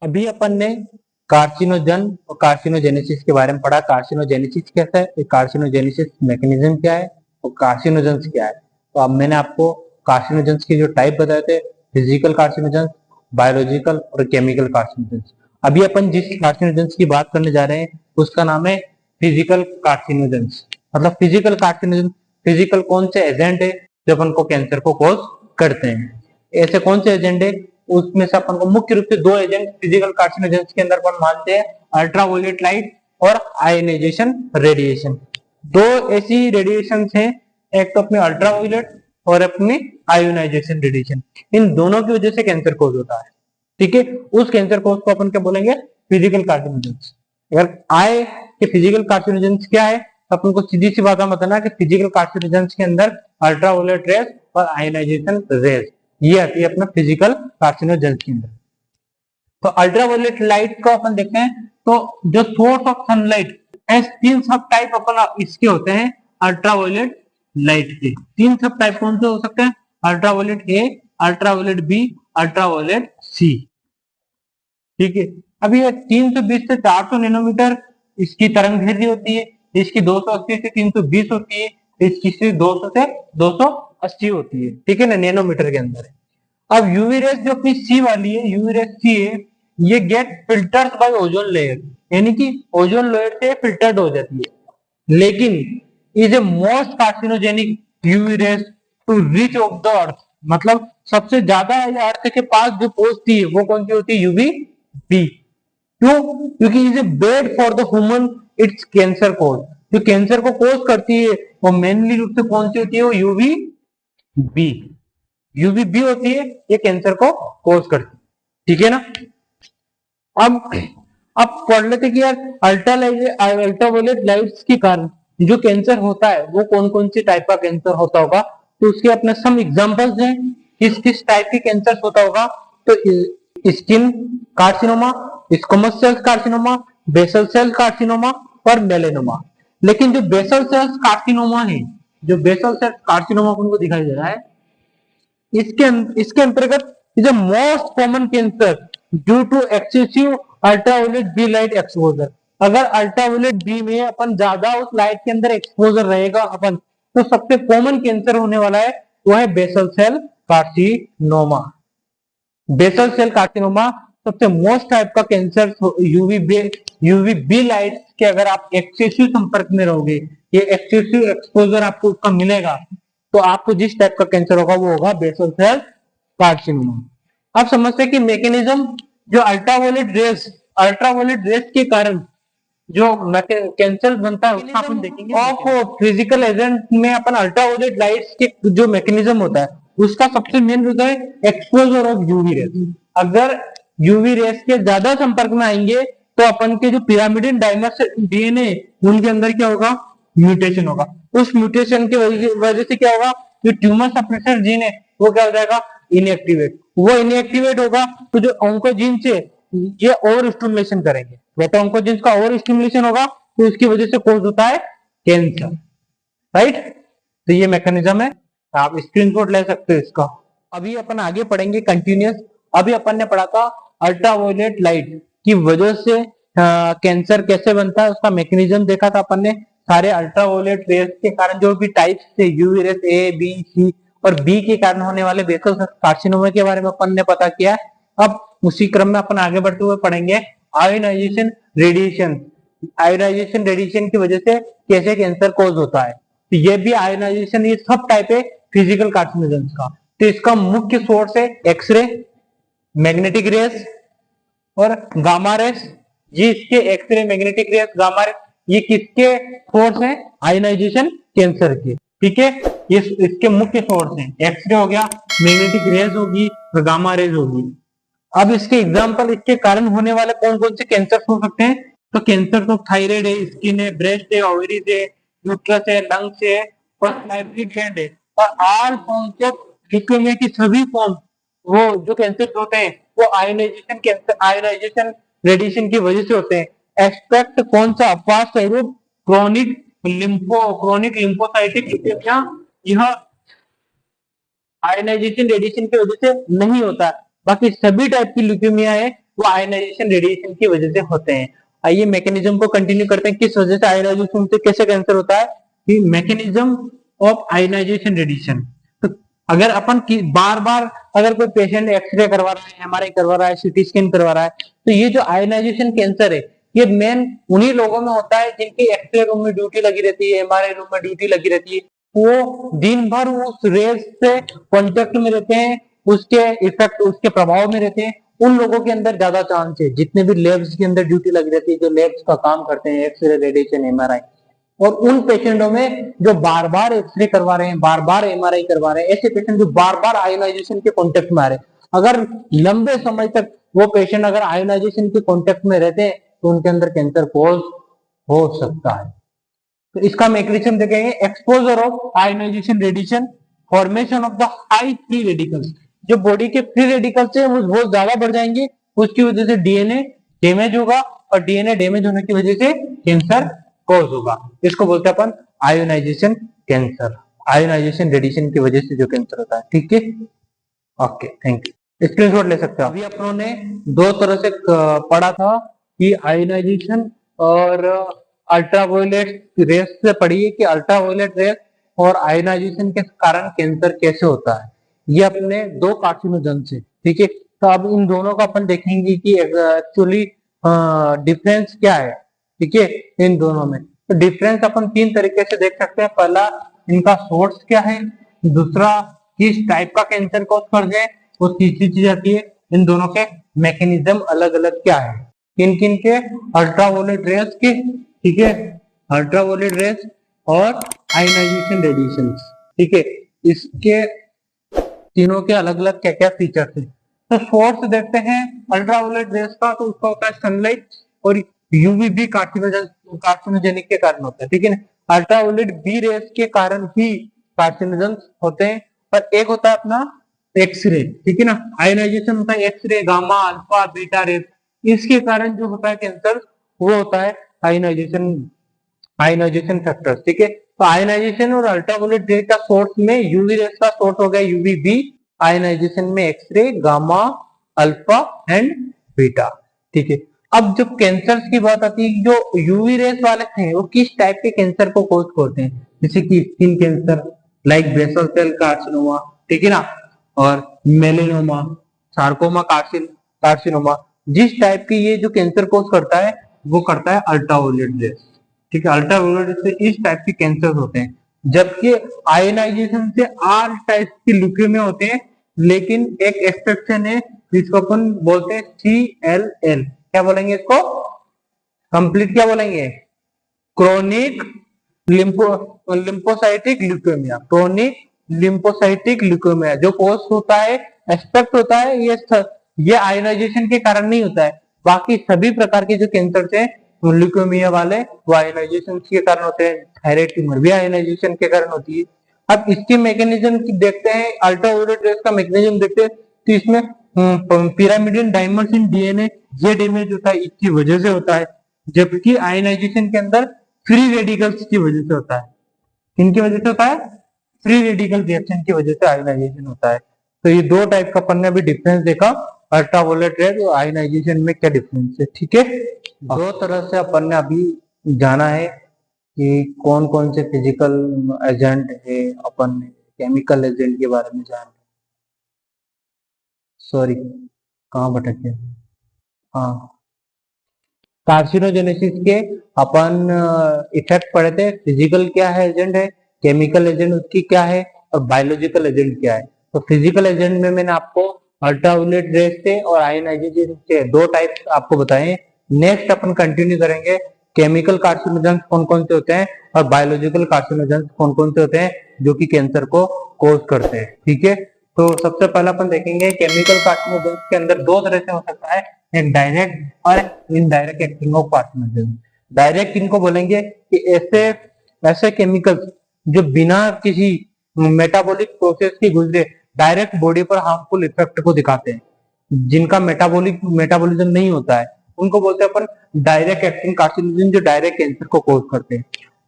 अभी अपन ने कार्सिनोजन और कार्सिनोजेनेसिस के बारे में पढ़ा। कार्सिनोजेनेसिस कैसा है, कार्सिनोजेनेसिस मैकेनिज्म क्या है और कार्सिनोजेंस क्या है। तो अब मैंने आपको कार्सिनोजेंस के जो टाइप बताए थे, फिजिकल कार्सिनोजेंस, बायोलॉजिकल और केमिकल कार्सिनोजेंस। अभी अपन जिस कार्सिनोजेंस की बात करने जा रहे हैं उसका नाम है फिजिकल कार्सिनोजेंस। मतलब फिजिकल कार्सिनोजेंस, फिजिकल कौन से एजेंट है जो अपन को कैंसर को कॉज करते हैं। ऐसे कौन से एजेंट है, उसमें से अपन को मुख्य रूप से दो एजेंट फिजिकल कार्सिनोजेंस के अंदर अपन मानते हैं, अल्ट्रावायलेट लाइट और आयोनाइजेशन रेडिएशन। दो ऐसी रेडिएशन हैं, एक तो अपने अल्ट्रावायलेट और अपने आयोनाइजेशन रेडिएशन। इन दोनों की वजह से कैंसर कोज होता है। ठीक है, उस कैंसर कोज को अपन क्या बोलेंगे, फिजिकल कार्सिनोजेंस। अगर आए कि फिजिकल कार्सिनोजेंस क्या है, तो अपन को सीधी सी बात बताना कि फिजिकल कार्सिनोजेंस के अंदर अल्ट्रावायलेट रेज और आयोनाइजेशन रेज ये आती है अपना फिजिकल कार्सिनोजेंस के अंदर। तो अल्ट्रावायलेट लाइट को अपन देखते हैं तो जो सोर्स ऑफ सनलाइट, ऐसे तीन सब टाइप अपन इसके होते हैं अल्ट्रावायलेट लाइट के। तीन सब टाइप कौन से हो सकते हैं, ultraviolet A, ultraviolet B, ultraviolet C. ठीक है, अभी ये 320 से 400 नैनोमीटर इसकी तरंग दैर्ध्य होती है, इसकी 280 से 320 होती है, इसकी 200 से 280 होती है। ठीक है ना, नैनोमीटर के अंदर है। अब यूवी रेस जो अपनी सी वाली है, यूवी रेस सी है, ये get filtered by ozone layer, यानी कि ओजोन लेयर से फिल्टर्ड हो जाती है। लेकिन is a most carcinogenic UV rays to reach of the earth. मतलब सबसे ज्यादा अर्थ के पास जो पहुंचती है वो कौन सी होती है, यूवी बी। क्यों, क्योंकि is a bad for the human, it's cancer cause. जो कैंसर को कोज करती है वो मेनली रूप से कौन सी होती है, वो यूवी बी। यूवी बी होती है, ये कैंसर को कोज करती है। ठीक है ना। अब अब पढ़ लेते कि यार अल्ट्रावायलेट लाइट्स के कारण जो कैंसर होता है वो कौन कौन सी टाइप का कैंसर होता होगा। तो उसके अपने सम एग्जांपल्स हैं, किस किस टाइप के कैंसर होता होगा। तो skin carcinoma, squamous cell carcinoma, basal cell carcinoma और मेलेनोमा। लेकिन जो बेसल सेल कार्सिनोमा है, जो बेसल सेल कार्सिनोमा उनको दिखाई दे रहा है, इसके अंतर्गत is a most common cancer due to excessive ultraviolet B light exposure. अगर अल्ट्रावायलेट बी में अपन ज्यादा उस लाइट के अंदर एक्सपोजर रहेगा अपन, तो सबसे कॉमन कैंसर होने वाला है वो है basal cell carcinoma. Basal cell carcinoma सबसे मोस्ट टाइप का कैंसर यूवी बी लाइट के अगर आप एक्सेसिव संपर्क में रहोगे, ये एक्सेसिव एक्सपोजर आपको उसका मिलेगा, तो आपको जिस टाइप का कैंसर होगा वो होगा बेसल सेल कार्सिनोमा। आप समझते हैं कि मैकेनिज्म जो अल्ट्रावायलेट रेस के कारण जो कैंसर बनता है उसका अपन देखेंगे। ऑफ फिजिकल एजेंट में अपन अल्ट्रावायलेट लाइट्स के जो मैकेनिज्म होता है उसका सबसे मेन होता है एक्सपोजर ऑफ यूवी रेस। अगर यूवी रेस के ज्यादा संपर्क में आएंगे तो अपन के जो पिरामिडिन डाइमर डीएनए उनके अंदर क्या होगा, म्यूटेशन होगा। उस म्यूटेशन की वजह से क्या होगा, जो ट्यूमर सप्रेसर जीन है वो क्या हो जाएगा, इनएक्टिवेट। वो इनएक्टिवेट होगा तो जो ऑन्कोजीन से ये ओवर स्टिमुलेशन करेंगे, बेटा ऑन्कोजीन का ओवर स्टिमुलेशन होगा तो उसकी वजह से कोज होता है कैंसर। राइट, तो ये मैकेनिज्म है, आप स्क्रीनशॉट ले सकते हो इसका। अभी अपन आगे पढ़ेंगे कंटिन्यूअस। अभी अपन ने पढ़ा था अल्ट्रावायलेट लाइट की वजह से कैंसर कैसे बनता है, उसका मैकेनिज्म देखा था अपन ने। सारे अल्ट्रावायलेट रेस के कारण जो भी टाइप्स थे, UV rays A B C और बी के कारण होने वाले बेसल कार्सिनोमा के बारे में अपन ने पता किया। अब उसी क्रम में अपन आगे बढ़ते हुए पढ़ेंगे आयोनाइजेशन रेडिएशन। आयोनाइजेशन रेडिएशन की वजह से कैसे कैंसर कोज होता है। तो ये भी आयोनाइजेशन, ये सब टाइप है फिजिकल कार्सिनोजेंस का। तो इसका मुख्य सोर्स है एक्सरे, मैग्नेटिक रेस और गामा रेस। ये इसके X ray, magnetic rays, gamma rays ये किसके सोर्स है, आयोनाइजेशन कैंसर के। ठीक है, ये इसके मुख्य सोर्स हैं। एक्सरे हो गया, मैग्नेटिक रेस होगी और गामा रेस होगी। अब इसके एग्जांपल, इसके कारण होने वाले कौन कौन से कैंसर हो सकते हैं। तो कैंसर तो थायराइड है, स्किन है, ब्रेस्ट है, ओवरीज है, यूट्रस है, लंग्स है और साइब्रिक ग्लैंड है। और ऑल फॉर्म्स ऑफ ल्यूकेमिया की सभी फॉर्म, वो जो कैंसर होते हैं वो आयोनाइजेशन कैंसर, आयोनाइजेशन रेडिएशन की वजह से होते हैं। एक्सपेक्ट कौन सा, अपवाद स्वरूप क्रोनिक लिम्फोसाइटिक ल्यूकेमिया, यह आयोनाइजेशन रेडिएशन की वजह से नहीं होता। बाकी सभी टाइप की ल्यूकेमिया है वो आयनाइजेशन रेडिएशन की वजह से होते हैं। आइए मैकेनिज्म को कंटिन्यू करते हैं, किस वजह से आयनाइजेशन से कैसे कैंसर होता है। कि मैकेनिज्म ऑफ आयनाइजेशन रेडिएशन, तो अगर अपन की बार बार अगर कोई पेशेंट एक्सरे करवा रहा है, एमआरआई करवा रहा है, सीटी स्कैन करवा रहा है, तो ये जो आयनाइजेशन कैंसर है ये मेन उन्हीं लोगों में होता है जिनकी एक्सरे रूम में ड्यूटी लगी रहती है, एमआरआई रूम में ड्यूटी लगी रहती है, वो दिन भर उस रेस से कांटेक्ट में रहते हैं, उसके इफेक्ट उसके प्रभाव में रहते हैं। उन लोगों के अंदर ज्यादा चांस है, जितने भी लैब्स के अंदर ड्यूटी लगी रहती है, जो लैब्स का काम करते हैं, एक्सरे, रेडिएशन, एमआरआई, और उन पेशेंटों में जो बार बार एक्सरे करवा रहे हैं, बार बार एमआरआई करवा रहे हैं, ऐसे पेशेंट जो बार बार आयोनाइजेशन के कांटेक्ट में आ रहे हैं, अगर लंबे समय तक वो पेशेंट अगर आयोनाइजेशन के कांटेक्ट में रहते हैं तो उनके अंदर कैंसर कॉज हो सकता है। तो इसका मैकेनिज्म देखेंगे, exposure of ionisation radiation, formation of the high free radicals, जो बॉडी के फ्री रेडिकल्स है वो बहुत ज्यादा बढ़ जाएंगे, उसकी वजह से डीएनए डैमेज होगा, और डीएनए डैमेज होने की वजह से कैंसर कॉज होगा। इसको बोलते हैं अपन आयोनाइजेशन कैंसर, आयोनाइजेशन रेडिएशन की वजह से जो कैंसर होता है। ठीक है, ओके, थैंक यू। स्क्रीनशॉट ले सकते हो। अभी अपनों ने दो तरह से पढ़ा था कि आयोनाइजेशन और अल्ट्रावायलेट रेस से पढ़ी है कि अल्ट्रावायलेट रेस और आयोनाइजेशन के कारण कैंसर कैसे होता है। ये अपने दो कार्सिनोजन से, ठीक है। तो अब इन दोनों का अपन देखेंगे कि एक्चुअली डिफरेंस क्या है, ठीक है, इन दोनों में। तो डिफरेंस अपन तीन तरीके से देख सकते हैं। पहला, इनका सोर्स क्या है, दूसरा किस टाइप का कैंसर कॉज करते हैं, और तीसरी चीज आती है इन दोनों के मैकेनिज्म अलग अलग क्या है, किन किन के, अल्ट्रावायलेट रेस के, ठीक है, अल्ट्रावायलेट रेस और आयोनाइजेशन रेडिएशन, ठीक है, इसके तीनों के अलग अलग क्या क्या फीचर्स हैं। तो सोर्स देखते हैं अल्ट्रावायलेट रेस का, तो उसका होता है सनलाइट, और यूवीबी कार्सिनोजेनिक के कारण होता है, ठीक है ना। अल्ट्रावायलेट बी रेस के कारण ही कार्सिनोजन होते हैं, और एक होता है अपना एक्सरे, ठीक है ना। आयोनाइजेशन होता है X ray, gamma, alpha, beta rays, इसके कारण जो होता है कैंसर वो होता है आयोनाइजेशन, आयोनाइजेशन फैक्टर्स, ठीक है। तो आयोनाइजेशन और अल्ट्रावायलेट रे का सोर्स में यूवी रेस का सोर्स हो गया यूवीबी, आयोनाइजेशन में X ray, gamma, alpha and beta, ठीक है। अब जब कैंसर की बात आती है, जो यूवी रेस वाले थे वो किस टाइप के कैंसर को कोज करते हैं, जैसे कि skin cancer, like basal cell carcinoma, ठीक है ना, और मेलेनोमा, सार्कोमा कार्सिनोमा, जिस टाइप की ये जो कैंसर कोज करता है वो करता है अल्ट्रावायलेट रेस, ठीक है। अल्ट्रावायलेट से इस टाइप के कैंसर होते हैं, जबकि आयोनाइजेशन से आर टाइप की ल्यूकेमिया होते हैं, लेकिन एक एक्सेप्शन है जिसको अपन बोलते हैं CLL, क्या बोलेंगे इसको, कंप्लीट क्या बोलेंगे, chronic lymphocytic leukaemia, chronic lymphocytic leukaemia, जो कोर्स होता है, एक्सपेक्ट होता है, ये आयोनाइजेशन के कारण नहीं होता है। बाकी सभी प्रकार के जो कैंसर है ल्यूकेमिया वाले वो आयोनाइजेशन के कारण होते हैं, थायराइड ट्यूमर भी आयोनाइजेशन के कारण होती है। अब इसके मैकेनिज्म देखते हैं, अल्ट्रावायलेट रेस का मैकेनिज्म देखते हैं, तो इसमें पिरामिडियन डाइमर्स इन डीएनए ये डैमेज होता है, इसकी वजह से होता है, जबकि आयोनाइजेशन के अंदर फ्री रेडिकल्स की वजह से होता है। किनकी वजह से होता है, फ्री रेडिकल रिएक्शन की वजह से आयोनाइजेशन होता है। तो ये दो टाइप का अपन ने अभी डिफरेंस देखा, अल्ट्रावायलेट रेस और आयोनाइजेशन में क्या डिफरेंस है, ठीक है। दो तरह से अपन ने अभी जाना है कि कौन कौन से फिजिकल एजेंट है, अपन ने केमिकल एजेंट के बारे में जाना, सॉरी कहाँ भटक गया, हाँ, कार्सिनोजेनेसिस के अपन इफेक्ट पढ़े थे, फिजिकल क्या है एजेंट है, केमिकल एजेंट उसकी क्या है, और बायोलॉजिकल एजेंट क्या है। तो फिजिकल एजेंट में मैंने आपको अल्ट्रावायलेट रेस से और आयोनाइजेशन के दो टाइप्स आपको बताए। नेक्स्ट अपन कंटिन्यू करेंगे केमिकल कार्सिनोजेंस कौन कौन से होते हैं और बायोलॉजिकल कार्सिनोजेंस कौन कौन से होते हैं जो कि कैंसर को कोज करते हैं, ठीक है। तो सबसे पहले अपन देखेंगे केमिकल कार्सिनोजेंस के अंदर दो तरह से हो सकता है, एक डायरेक्ट और indirect acting of carcinogens. Direct इनको बोलेंगे कि ऐसे केमिकल्स जो बिना किसी मेटाबॉलिक प्रोसेस की गुजरे डायरेक्ट बॉडी पर हार्मफुल इफेक्ट को दिखाते हैं, जिनका मेटाबॉलिज्म नहीं होता है, उनको बोलते हैं अपन डायरेक्ट एक्टिंग कार्सिनोजेन, जो डायरेक्ट कैंसर को कोज करते हैं।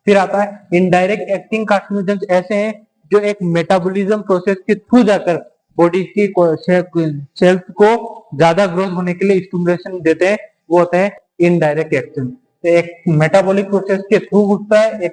फिर आता है इनडायरेक्ट एक्टिंग कार्सिनोजेन, ऐसे हैं जो एक मेटाबॉलिज्म प्रोसेस के थ्रू जाकर बॉडी की सेल्स को ज्यादा ग्रोथ होने के लिए स्टिमुलेशन देते हैं, वो होते हैं इनडायरेक्ट एक्शन। तो एक मेटाबॉलिक प्रोसेस के थ्रू होता है, एक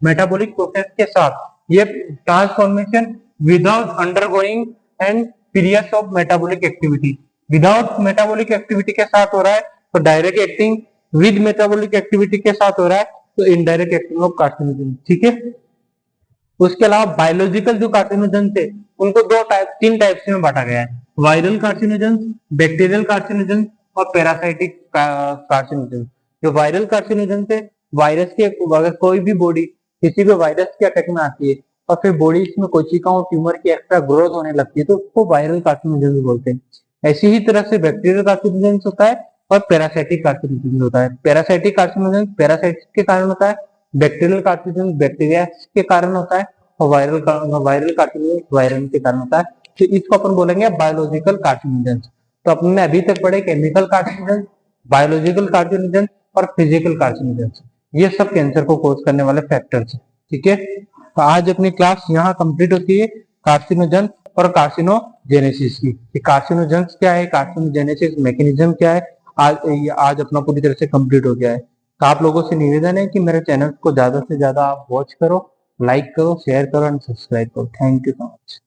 मेटाबॉलिक प्रोसेस के साथ। ये transformation without undergoing and periods of metabolic activity, without metabolic activity के साथ हो रहा है तो direct acting, with metabolic activity के साथ हो रहा है तो इनडायरेक्ट एक्टिंग ऑफ कार्सिनोजन। ठीक है। उसके अलावा बायोलॉजिकल जो कार्सिनोजन थे उनको तीन टाइप्स में बांटा गया है, वायरल कार्सिनोजन, बैक्टीरियल कार्सिनोजन और पैरासाइटिक कार्सिनोजन। जो वायरल कार्सिनोजन थे, वायरस के अगर कोई भी बॉडी किसी भी वायरस के अटैक में आती है और फिर बॉडी इसमें कोशिकाओं ट्यूमर की एक्स्ट्रा ग्रोथ होने लगती है तो उसको वायरल कार्सिनोजन बोलते हैं। ऐसी ही तरह से बैक्टीरियल कार्सिनोजन होता है और पैरासाइटिक कार्सिनोजन होता है। पैरासाइटिक कार्सिनोजन पैरासाइट के कारण होता है, बैक्टीरियल कार्सिनोजन बैक्टीरिया के कारण होता है और वायरल कार्सिनोजन वायरल के कारण होता है। तो इसको अपन बोलेंगे बायोलॉजिकल कार्सिनोजन। तो अपन ने अभी तक पढ़े केमिकल कार्सिनोजन, बायोलॉजिकल कार्सिनोजन और फिजिकल कार्सिनोजन। ये सब कैंसर को कॉज करने वाले फैक्टर्स हैं। ठीक है। तो आज अपनी क्लास यहाँ कंप्लीट होती है कार्सिनोजन और कार्सिनोजेनेसिस की। कार्सिनोजेंस क्या है, कार्सिनोजेनेसिस मैकेनिज्म क्या है, आज अपना पूरी तरह से कंप्लीट हो गया है। तो आप लोगों से निवेदन है कि मेरे चैनल को ज्यादा से ज्यादा आप वॉच करो, लाइक करो, शेयर करो एंड सब्सक्राइब करो। Thank you so much.